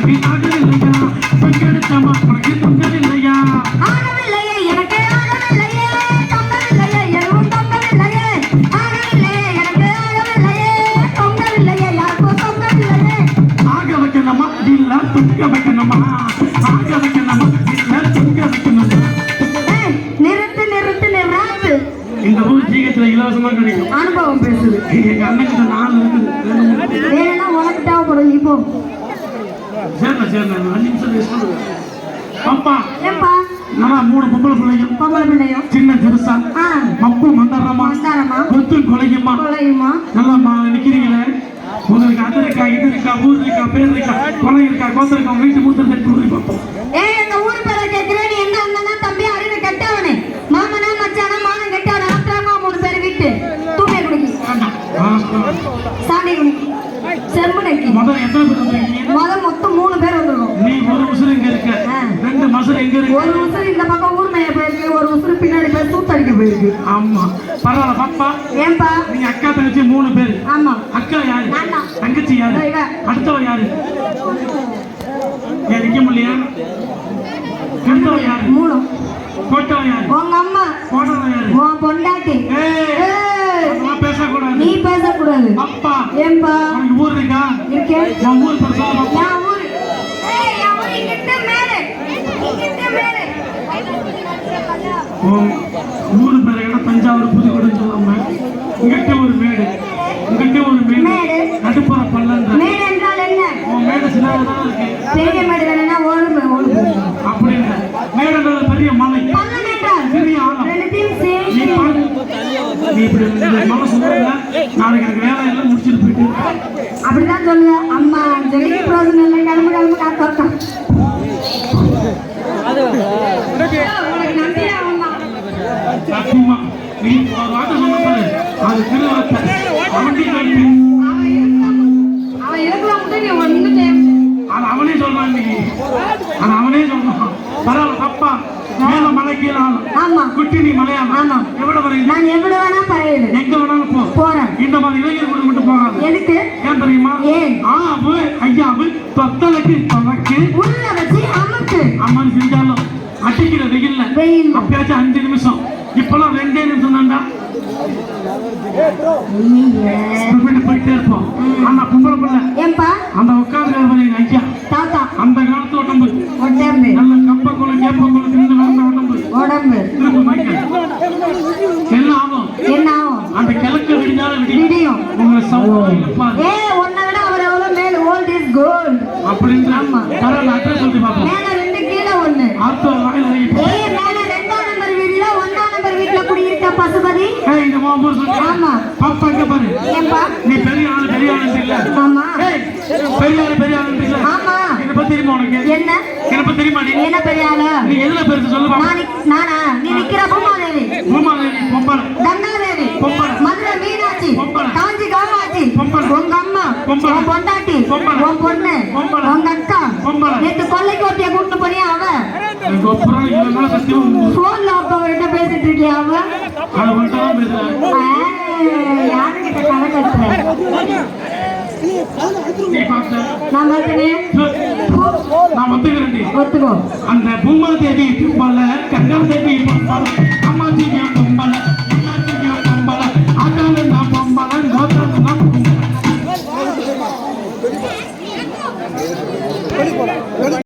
நீ ஆகவில்லையா பங்கெடுத்தமா உனக்கு தொங்கவில்லையா ஆகவில்லையே எனக்கு ஆகவில்லையே தொங்கவில்லையே எதுவும் தொங்கவில்லையே ஆகவில்லையே எனக்கு ஆகவில்லையே தொங்கவில்லையே யாருக்கும் தொங்கவில்லையே ஆக வைக்கணுமா இல்ல துங்க வைக்கணுமா ஆக வைக்கணுமா இல்ல துங்க வைக்கணுமா நிறுத்து நிறுத்து நிறுத்து இந்த ஊர் ஜீகத்துல இலவசமா கிடைக்கும் அனுபவம் பேசுது எங்க அண்ணன் நாலு இருக்குது வேணும்னா உனக்கு தேவைப்படும் நீ போ சேர்ந்த சேர்ந்த 5 நிமிஷம் பேசணும் பாப்பா ஏப்பா நல்லா 3 பொம்பளை பிள்ளைங்க பொம்பளை பிள்ளையும் சின்ன பெருசா மப்பு மந்தாரமா மந்தாரமா கொத்து கொலையுமா கொலையுமா நல்லா நிக்கிறீங்களே உங்களுக்கு அது இருக்கா இது இருக்கா ஊர் இருக்கா பேர் இருக்கா கொலை இருக்கா கோத்தம் இருக்கா வீட்டு மூத்த தட்டு பார்ப்போம் எங்க ஊர் பேரை கேட்கிறேன் நீ என்ன அண்ணனா தம்பி அறிவு கெட்டவனே மாமனா மச்சானா மானம் கெட்டவன அப்புறமா 3 பேர் விட்டு தூமே குடிக்கி சாணி குடிக்கி செம்புனைக்கு முதல்ல எத்தனை பேர் வந்திருக்கீங்க மொத்தம் 3 பேர் வந்துருக்கோம் நீ ஒரு உசுறு இங்க இருக்க 2 மசுறு எங்க இருக்கு ஒரு உசுறு இந்த பக்கம் ஊர்மைய போயிருக்கு ஒரு உசுறு பின்னாடி போய் சூத்தடிக்க போயிருக்கு ஆமா பரவாயில்ல பாப்பா ஏன்பா நீங்க அக்கா தங்கச்சி 3 பேர் ஆமா அக்கா யாரு தங்கச்சி யாரு அடுத்தவ யாரு ஏன் நிக்க முடியலையா அடுத்தவ யாரு 3 போட்டவ யாரு உங்க அம்மா போட்டவ யாரு உன் பொண்டாட்டி பேசக்கூடாது நீ பேசக்கூடாது அப்பா ஏன்பா உனக்கு ஊர் இருக்கா இருக்கே உன் ஊர் பெருசா என் ஊர் என் ஊர் இங்கிட்ட மேலே இங்கிட்ட மேலே ஊர் பேரை தஞ்சாவூர் புதுக்கோட்டைன்னு சொல்லாம இங்கிட்ட ஒரு மேடு இங்கிட்ட ஒரு மேடு நடுப்புற பள்ளம் மேடு என்றால் என்ன உன் மேடு சின்னதான் இருக்கு பெரிய மேடு வேணும்னா ஓடுமே அப்படி இல்லை மேடுன்றது பெரிய மலை பள்ளம் என்றால் பெரிய ஆழம் ரெண்டுத்தையும் சேர்த்து நீ இப்படி மலை சொல்லுங்க நாளைக்கு எனக்கு வேலை எல்லாம் முடிச்சுட்டு போயிட்டு அப்படிதான் சொல்லுவேன் அம்மா சொல்லி பிரோஜனம் இல்லை கிளம்பு கிளம்பு காத்தோட்டம் உனக்கு நம்பியா அம்மா சத்தியமா நீ ஒரு வார்த்தை சொன்ன பாரு அது திருவார்த்தை அவன்டி சொல்லி அவன் இருக்கலாம் நீ ஒண்ணு அது அவனே சொல்றான் இன்னைக்கு அது அவனே சொல்றான் பரவாயில்ல தப்பா மேல மலை கீழே ஆமா குட்டி நீ மலையாளம் ஆமா எவ்வளவு வரையும் நான் எவ்வளவு வேணா பரையிடு எங்க வேணாலும் போறேன் இந்த மாதிரி இளைஞர் கூட மட்டும் போகாது எதுக்கு ஏன் தெரியுமா ஏன் ஆவு ஐயாவு தொத்தலுக்கு தொலைக்கு உள்ள வச்சு அமுக்கு அம்மன் செஞ்சாலும் அடிக்கிற வெயில் அப்பயாச்சும் 5 நிமிஷம் இப்பெல்லாம் 2 நிமிஷம் தான்டா போயிட்டே இருப்போம் ஆனா கும்பல பிள்ளை ஏன்பா அந்த உட்காந்து ஐயா தாத்தா அந்த காலத்து உடம்பு உடம்பு நல்ல கப்பக்குள்ள கேப்பக்குள்ள திண்டு வளர்ந்த உடம்பு உடம்பு திரும்ப மைக்கல் எல்லாம் ஆகும் என்ன ஆகும் அந்த கிழக்கு விடிஞ்சாலும் விடியும் உங்களை சம்பளம் உன்னை விட அவர் எவ்வளவு மேல் ஓல்ட் இஸ் கோல்ட் அப்படின்னு பரவாயில்ல அட்ரஸ் சொல்லி பார்ப்போம் மேல 2 கீழே 1 ஆத்தோ வாயில மேல 2ஆம் நம்பர் வீதியில 1ஆம் நம்பர் வீட்டுல குடியிருக்க பசுபதி இந்த மாம்பூர் சொல்லி ஆமா பாப்பா இங்க பாரு ஏன்பா நீ பெரிய ஆளு இல்ல ஆமா பெரிய ஆளு இல்ல ஆமா இத பத்தி தெரியுமா உனக்கு என்ன எனக்கு தெரியுமா நீ என்ன பெரிய ஆளு நீ எதுல பெருசு சொல்லுமா நானா நீ நிக்கிற பூமாதேவி பொம்பளை தண்டாதேவி மதுரை மீனாட்சி காஞ்சி காமாட்சி உங்க அம்மா உன் பொண்டாட்டி உன் பொண்ணு உங்க அக்கா நேத்து கொள்ளைக்கு ஒட்டிய கூட்டு போனியா அவ போன்ல ஒருத்தவங்கிட்ட பேசிட்டு இருக்கியா அவ யாருக்கிட்ட கதை கட்டுற நான் ஒத்துக்கோ அந்த பூமாதேவி பொம்பள கங்கா தேவி பொம்பள அம்மாஜி பொம்பள பொம்பள அக்கால நான் பொம்பள கோத்தால நான்